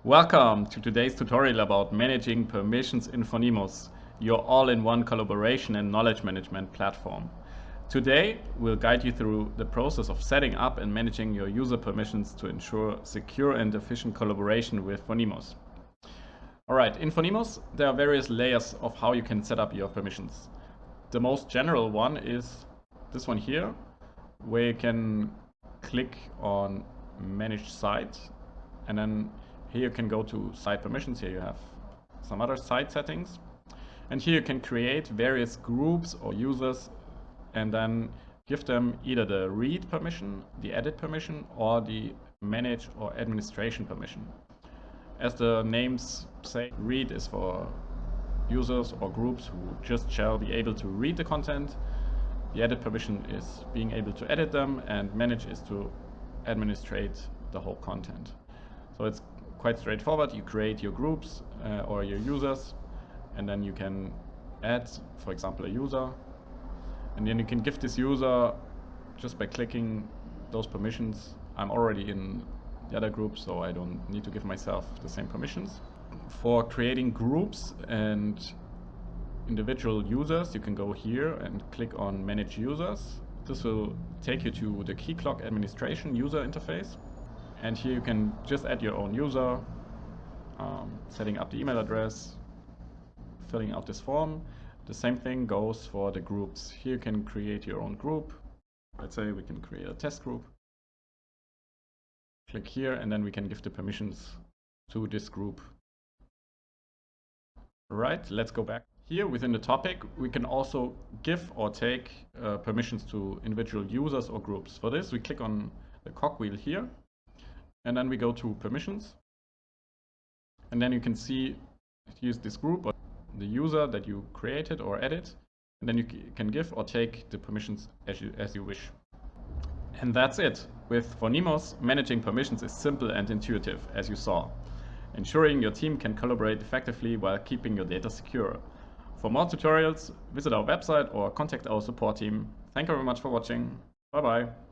Welcome to today's tutorial about managing permissions in Phonemos, your all-in-one collaboration and knowledge management platform. Today, we'll guide you through the process of setting up and managing your user permissions to ensure secure and efficient collaboration with Phonemos. Alright, in Phonemos, there are various layers of how you can set up your permissions. The most general one is this one here, where you can click on Manage Site, and then here you can go to site permissions. Here you have some other site settings, and here you can create various groups or users and then give them either the read permission, the edit permission, or the manage or administration permission. As the names say, read is for users or groups who just shall be able to read the content. The edit permission is being able to edit them, and manage is to administrate the whole content. So it's quite straightforward. You create your groups or your users, and then you can add, for example, a user, and then you can give this user just by clicking those permissions. I'm already in the other group, so I don't need to give myself the same permissions. For creating groups and individual users, you can go here and click on Manage Users. This will take you to the key clock administration user interface. And here you can just add your own user, setting up the email address, filling out this form. The same thing goes for the groups. Here you can create your own group. Let's say we can create a test group. Click here, and then we can give the permissions to this group. Right, let's go back. Here within the topic, we can also give or take permissions to individual users or groups. For this, we click on the cogwheel here, and then we go to permissions. And then you can see, use this group or the user that you created or edit, and then you can give or take the permissions as you wish. And that's it. With Phonemos, managing permissions is simple and intuitive, as you saw, ensuring your team can collaborate effectively while keeping your data secure. For more tutorials, visit our website or contact our support team. Thank you very much for watching. Bye bye.